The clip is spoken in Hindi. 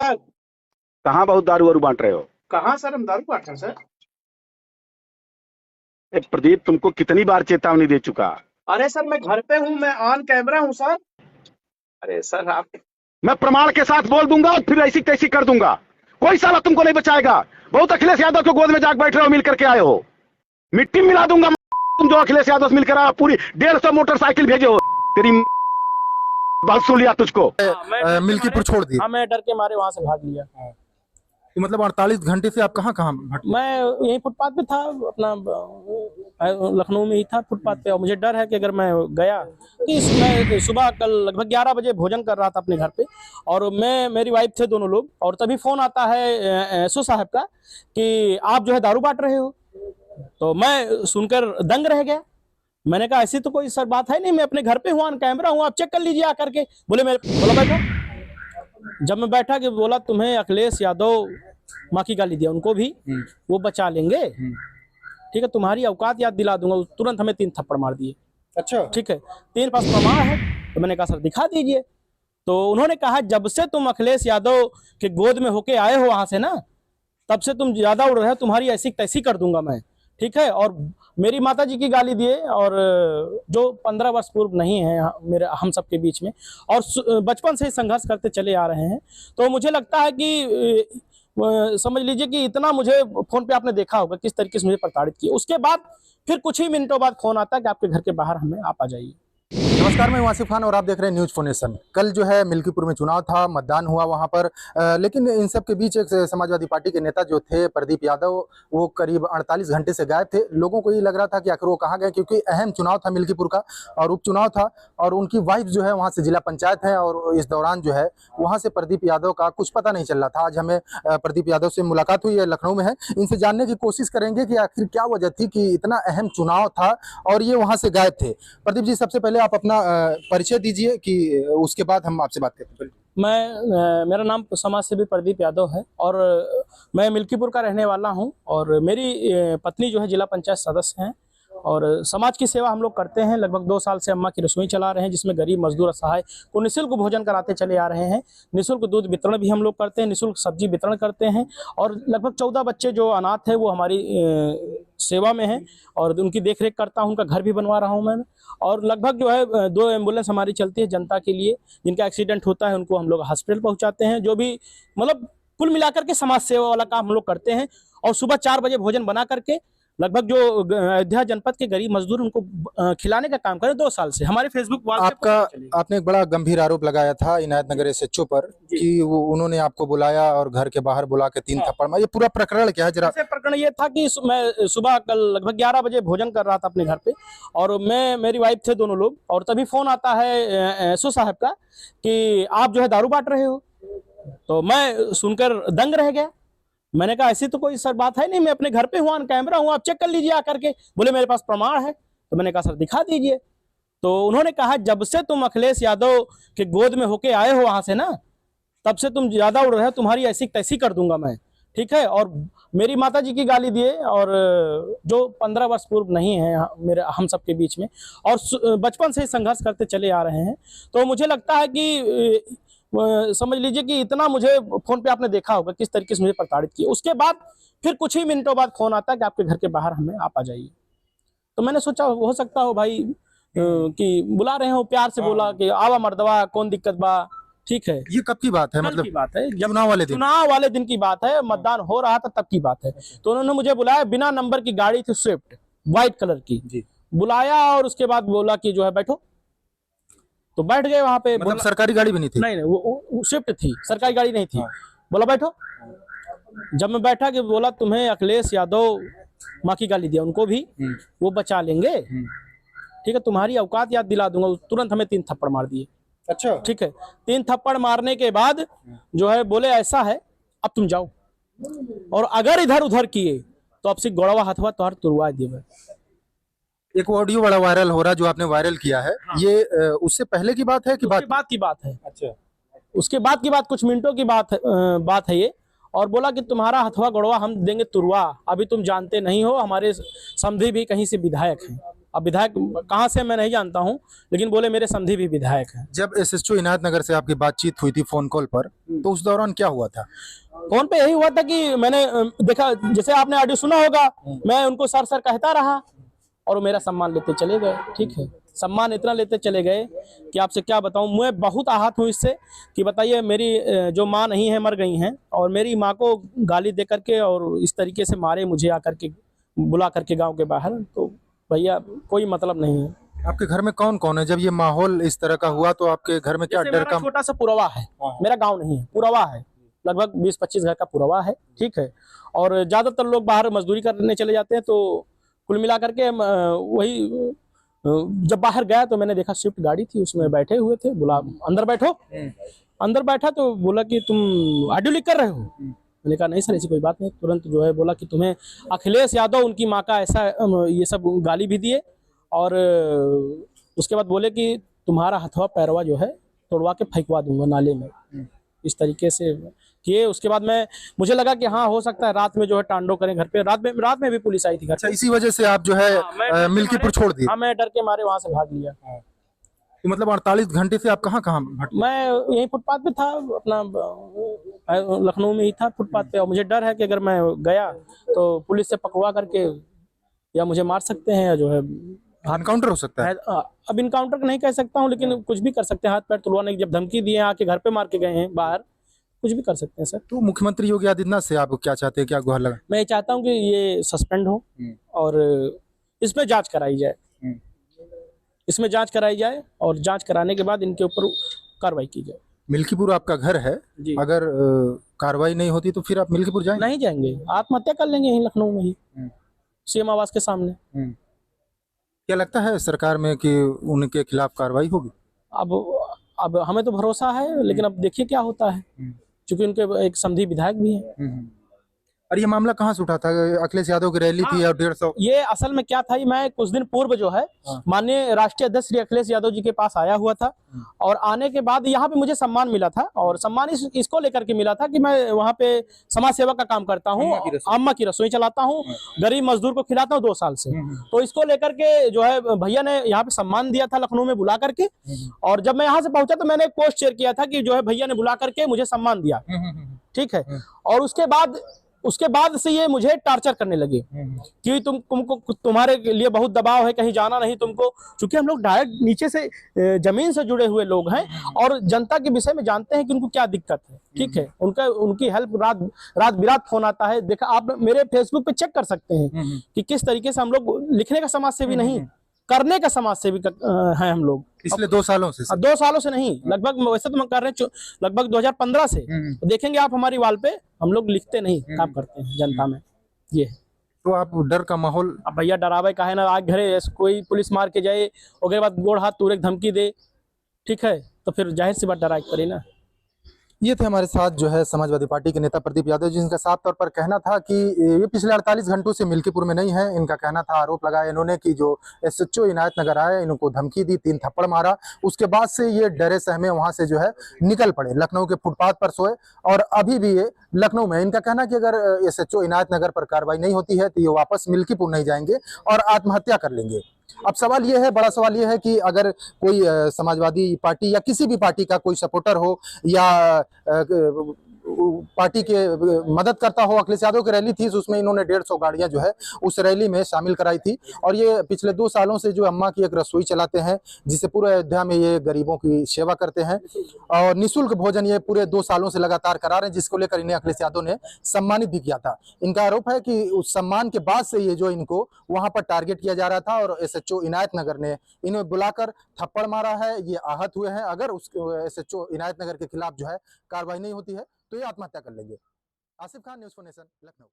सर। कहाँ बहुत दारू वारू बांट रहे हो? कहाँ सर, हम दारू बांट रहे हैं सर। प्रदीप, तुमको कितनी बार चेतावनी दे चुका? अरे सर मैं घर पे हूँ, मैं ऑन कैमरा हूँ सर। अरे सर आप, मैं प्रमाण के साथ बोल दूंगा और फिर ऐसी तैसी कर दूंगा। कोई साला तुमको नहीं बचाएगा। बहुत अखिलेश यादव को गोद में जाकर बैठ रहे हो, मिल करके आए हो। मिट्टी मिला दूंगा तुम जो अखिलेश यादव से मिलकर आए। पूरी 150 मोटरसाइकिल भेजे हो। तेरी बात सुन लिया तुझको। मिल्कीपुर छोड़ दिए? हाँ, मैं डर के मारे वहां से भाग लिया। तो मतलब 48 घंटे से आप कहाँ भटके? मैं यहीं फुटपाथ पे था, अपना लखनऊ में ही था फुटपाथ पे। और मुझे डर है कि अगर मैं गया कि मैं सुबह कल लगभग 11 बजे भोजन कर रहा था अपने घर पे, और मैं, मेरी वाइफ थे दोनों लोग, और तभी फोन आता है एसओ साहब का कि आप जो है दारू बांट रहे हो। तो मैं सुनकर दंग रह गया। मैंने कहा ऐसी तो कोई सर बात है नहीं, मैं अपने घर पे हूँ, ऑन कैमरा हूँ, आप चेक कर लीजिए आकर के। बोला बैठो। जब मैं बैठा कि बोला तुम्हें अखिलेश यादव माँ की गाली दिया, उनको भी वो बचा लेंगे, ठीक है, तुम्हारी औकात याद दिला दूंगा। तुरंत हमें 3 थप्पड़ मार दिए। अच्छा, ठीक है, 3 पास प्रमाण है। तो मैंने कहा सर दिखा दीजिए। तो उन्होंने कहा जब से तुम अखिलेश यादव के गोद में होके आए हो वहां से ना, तब से तुम ज्यादा उड़ रहे हो, तुम्हारी ऐसी तैसी कर दूंगा मैं, ठीक है। और मेरी माता जी की गाली दिए, और जो 15 वर्ष पूर्व नहीं है मेरे हम सबके बीच में, और बचपन से ही संघर्ष करते चले आ रहे हैं। तो मुझे लगता है कि समझ लीजिए कि इतना मुझे फोन पे आपने देखा होगा किस तरीके से मुझे प्रताड़ित किया। उसके बाद फिर कुछ ही मिनटों बाद फोन आता है कि आपके घर के बाहर हमें आप आ जाइए। नमस्कार, मैं वासिफ खान और आप देख रहे हैं न्यूज फोनेशन। कल जो है मिल्कीपुर में चुनाव था, मतदान हुआ वहां पर, लेकिन इन सब के बीच एक समाजवादी पार्टी के नेता जो थे प्रदीप यादव, वो करीब 48 घंटे से गायब थे। लोगों को ये लग रहा था कि आखिर वो कहाँ गए, क्योंकि अहम चुनाव था मिल्कीपुर का और उपचुनाव था, और उनकी वाइफ जो है वहाँ से जिला पंचायत है, और इस दौरान जो है वहाँ से प्रदीप यादव का कुछ पता नहीं चल रहा था। आज हमें प्रदीप यादव से मुलाकात हुई है, लखनऊ में है। इनसे जानने की कोशिश करेंगे कि आखिर क्या वजह थी कि इतना अहम चुनाव था और ये वहाँ से गायब थे। प्रदीप जी, सबसे पहले आप अपना परिचय दीजिए, कि उसके बाद हम आपसे बात करते हैं। मेरा नाम समाज सेवी प्रदीप यादव है, और मैं मिल्कीपुर का रहने वाला हूं, और मेरी पत्नी जो है जिला पंचायत सदस्य हैं, और समाज की सेवा हम लोग करते हैं। लगभग 2 साल से अम्मा की रसोई चला रहे हैं, जिसमें गरीब मजदूर असहाय को निःशुल्क भोजन कराते चले आ रहे हैं। निःशुल्क दूध वितरण भी हम लोग करते हैं, निःशुल्क सब्जी वितरण करते हैं, और लगभग 14 बच्चे जो अनाथ है वो हमारी सेवा में हैं, और उनकी देखरेख करता हूं। उनका घर भी बनवा रहा हूं मैं। और लगभग जो है 2 एम्बुलेंस हमारी चलती है जनता के लिए, जिनका एक्सीडेंट होता है उनको हम लोग हॉस्पिटल पहुंचाते हैं। जो भी मतलब कुल मिलाकर के समाज सेवा वाला काम हम लोग करते हैं। और सुबह 4 बजे भोजन बना करके लगभग जो अयोध्या जनपद के गरीब मजदूर उनको खिलाने का काम करें 2 साल से। हमारे फेसबुक वॉल आपका आपने एक बड़ा गंभीर आरोप लगाया था इनायत नगर एसएचओ पर कि वो उन्होंने आपको बुलाया और घर के बाहर बुला के 3 थप्पड़ मारे। ये पूरा प्रकरण क्या है जरा? प्रकरण ये था कि मैं सुबह कल लगभग 11 बजे भोजन कर रहा था अपने घर पे, और मैं, मेरी वाइफ थे दोनों लोग, और तभी फोन आता है एसओ साहब का कि आप जो है दारू बांट रहे हो। तो मैं सुनकर दंग रह गया। मैंने कहा ऐसी तो कोई सर बात है नहीं, मैं अपने घर पे हूँ, ऑन कैमरा हूँ, आप चेक कर लीजिए आकर के। बोले मेरे पास प्रमाण है। तो मैंने कहा सर दिखा दीजिए। तो उन्होंने कहा जब से तुम अखिलेश यादव के गोद में होके आए हो वहां से ना, तब से तुम ज्यादा उड़ रहे हो, तुम्हारी ऐसी तैसी कर दूंगा मैं, ठीक है। और मेरी माता जी की गाली दिए, और जो 15 वर्ष पूर्व नहीं है मेरे हम सबके बीच में, और बचपन से ही संघर्ष करते चले आ रहे हैं। तो मुझे लगता है कि समझ लीजिए कि इतना मुझे फोन पे आपने देखा होगा किस तरीके से मुझे प्रताड़ित किया। उसके बाद फिर कुछ ही मिनटों बाद फोन आता है कि आपके घर के बाहर हमें आप आ जाइए। तो मैंने सोचा हो सकता हो भाई कि बुला रहे हो, प्यार से बोला कि आवा मर्दवा, कौन दिक्कत बा, ठीक है। ये कब की बात है? मतलब की बात है, जब चुनाव वाले दिन की बात है, मतदान हो रहा था तब की बात है। तो उन्होंने मुझे बुलाया, बिना नंबर की गाड़ी थी, स्विफ्ट व्हाइट कलर की, बुलाया, और उसके बाद बोला कि जो है बैठो। तो बैठ गए वहां पे। मतलब सरकारी गाड़ी भी नहीं थी? नहीं, वो स्विफ्ट थी, सरकारी गाड़ी नहीं थी। बोला बैठो। जब मैं बैठा कि बोला तुम्हें अखिलेश यादव माँ की गाली दिया, उनको भी वो बचा लेंगे, ठीक है, तुम्हारी औकात याद दिला दूंगा। तुरंत हमें 3 थप्पड़ मार दिए। अच्छा, ठीक है, 3 थप्पड़ मारने के बाद जो है बोले ऐसा है अब तुम जाओ, और अगर इधर उधर किए तो आपसे गोड़वा हथवा तोहर तुरवा देवे। एक ऑडियो बड़ा वायरल हो रहा है जो आपने वायरल किया है। हाँ। ये उससे पहले की बात है कि बाद की बात है? अच्छा, उसके बाद की बात, कुछ मिनटों की बात है ये। और बोला कि तुम्हारा हथवा गड़वा हम देंगे तुरवा, अभी तुम जानते नहीं हो, हमारे समधी भी कहीं से विधायक हैं। अब विधायक कहाँ से मैं नहीं जानता हूँ, लेकिन बोले मेरे समधी भी विधायक हैं। जब एसएचओ इनायत नगर से आपकी बातचीत हुई थी फोन कॉल पर, तो उस दौरान क्या हुआ था? फोन पे यही हुआ था कि मैंने देखा, जैसे आपने ऑडियो सुना होगा, मैं उनको सर सर कहता रहा और वो मेरा सम्मान लेते चले गए। ठीक है, सम्मान इतना लेते चले गए कि आपसे क्या बताऊं, मैं बहुत आहत हूं इससे कि बताइए मेरी जो माँ नहीं है, मर गई हैं, और मेरी माँ को गाली दे करके और इस तरीके से मारे मुझे आकर के, बुला करके गांव के बाहर। तो भैया कोई मतलब नहीं है। आपके घर में कौन कौन है? जब ये माहौल इस तरह का हुआ तो आपके घर में क्या जैसे डर मेरा का? छोटा सा पुरवा है, मेरा गांव नहीं है, पुरवा है, लगभग 20-25 घर का पुरवा है। ठीक है, और ज्यादातर लोग बाहर मजदूरी करने चले जाते हैं। तो कुल मिला करके वही जब बाहर गया तो मैंने देखा स्विफ्ट गाड़ी थी, उसमें बैठे हुए थे, बोला अंदर बैठो। अंदर बैठा तो बोला कि तुम ऑडियो लिख कर रहे हो? मैंने कहा नहीं सर, ऐसी कोई बात नहीं। तुरंत जो है बोला कि तुम्हें अखिलेश यादव उनकी माँ का ऐसा ये सब गाली भी दिए, और उसके बाद बोले कि तुम्हारा हथवा पैरवा जो है तोड़वा के फेंकवा दूंगा नाले में। इस तरीके से किए। उसके बाद मुझे लगा कि हाँ हो सकता है रात में जो है टांडो करें घर पे। रात में भी पुलिस आई थी घर अच्छा, पे। इसी वजह से आप जो है मिल्कीपुर छोड़ दिए? हाँ, मैं डर के मारे वहां से भाग लिया। तो मतलब 48 घंटे से आप कहाँ कहाँ भटके? मैं यही फुटपाथ पे था, अपना लखनऊ में ही था फुटपाथ पे, और मुझे डर है कि अगर मैं गया तो पुलिस से पकड़ा करके या मुझे मार सकते हैं, या जो है एनकाउंटर हो सकता है। अब इनकाउंटर नहीं कह सकता हूँ, लेकिन कुछ भी कर सकते हैं। हाथ पैर तुड़वाने की जब धमकी दिए, आके घर पे मार के गए हैं बाहर, कुछ भी कर सकते हैं सर। तो मुख्यमंत्री योगी आदित्यनाथ से आप क्या चाहते हैं, क्या गुहार लगा? मैं ये चाहता हूँ कि ये सस्पेंड हो और इसमें जांच कराई जाए, इसमें जांच कराई जाए, और जांच कराने के बाद इनके ऊपर कार्रवाई की जाए। मिल्कीपुर आपका घर है, अगर कार्रवाई नहीं होती तो फिर आप मिल्कीपुर जाएंगे? नहीं जाएंगे, आत्महत्या कर लेंगे यहीं लखनऊ में ही, सीएम आवास के सामने। क्या लगता है सरकार में कि उनके खिलाफ कार्रवाई होगी? अब हमें तो भरोसा है, लेकिन अब देखिए क्या होता है, क्योंकि उनके एक समधी विधायक भी हैं। और ये मामला कहाँ से उठा था? अखिलेश यादव की रैली थी और 150। ये असल में क्या था, मैं कुछ दिन पूर्व जो है माननीय राष्ट्रीय अध्यक्ष श्री अखिलेश यादव जी के पास आया हुआ था, और आने के बाद यहाँ पे मुझे सम्मान मिला था, और सम्मान इसको लेकर के मिला था कि मैं वहाँ पे समाज सेवा का काम करता हूँ, अम्मा की रसोई चलाता हूँ, गरीब मजदूर को खिलाता हूँ 2 साल से। तो इसको लेकर के जो है भैया ने यहाँ पे सम्मान दिया था लखनऊ में बुला करके, और जब मैं यहाँ से पहुंचा तो मैंने एक पोस्ट शेयर किया था कि जो है भैया ने बुला करके मुझे सम्मान दिया। ठीक है, और उसके बाद से ये मुझे टार्चर करने लगे कि तुमको तुम्हारे लिए बहुत दबाव है, कहीं जाना नहीं तुमको, क्योंकि हम लोग डायरेक्ट नीचे से जमीन से जुड़े हुए लोग हैं और जनता के विषय में जानते हैं कि उनको क्या दिक्कत है। ठीक है, उनकी हेल्प रात बिरात फोन आता है। देखा आप मेरे फेसबुक पे चेक कर सकते हैं कि किस तरीके से हम लोग लिखने का समाज सेवी नहीं, करने का समाज सेवी है हम लोग। पिछले 2 सालों से? 2 सालों से नहीं, लगभग वैसे तो हम कर रहे हैं लगभग 2015 से। तो देखेंगे आप हमारी वाल पे, हम लोग लिखते नहीं, काम करते हैं जनता में। ये तो आप डर का माहौल? अब भैया डरावे का है ना, आग घरे कोई पुलिस मार के जाए, उसके बाद गोड़ हाथ तोड़े धमकी दे, ठीक है, तो फिर जाहिर सी बात डरा पड़े ना। ये थे हमारे साथ जो है समाजवादी पार्टी के नेता प्रदीप यादव, जिनका साफ तौर पर कहना था कि ये पिछले 48 घंटों से मिल्कीपुर में नहीं है। इनका कहना था, आरोप लगाया इन्होंने कि जो एसएचओ इनायत नगर आए, इनको धमकी दी, 3 थप्पड़ मारा, उसके बाद से ये डरे सहमे वहां से जो है निकल पड़े, लखनऊ के फुटपाथ पर सोए, और अभी भी ये लखनऊ में। इनका कहना कि अगर एसएचओ इनायत नगर पर कार्रवाई नहीं होती है तो ये वापस मिल्कीपुर नहीं जाएंगे और आत्महत्या कर लेंगे। अब सवाल ये है, बड़ा सवाल ये है कि अगर कोई समाजवादी पार्टी या किसी भी पार्टी का कोई सपोर्टर हो या पार्टी के मदद करता हो, अखिलेश यादव की रैली थी, उसमें इन्होंने 150 गाड़ियां जो है उस रैली में शामिल कराई थी, और ये पिछले 2 सालों से जो अम्मा की एक रसोई चलाते हैं, जिसे पूरे अयोध्या में ये गरीबों की सेवा करते हैं, और निःशुल्क भोजन ये पूरे 2 सालों से लगातार करा रहे हैं, जिसको लेकर इन्हें अखिलेश यादव ने सम्मानित भी किया था। इनका आरोप है कि उस सम्मान के बाद से ये जो इनको वहां पर टारगेट किया जा रहा था, और एसएचओ इनायत नगर ने इन्हें बुलाकर थप्पड़ मारा है, ये आहत हुए हैं। अगर उस एसएचओ इनायत नगर के खिलाफ जो है कार्रवाई नहीं होती है तो ये आत्महत्या कर लेंगे। आसिफ खान, न्यूज़4 नेशन, लखनऊ।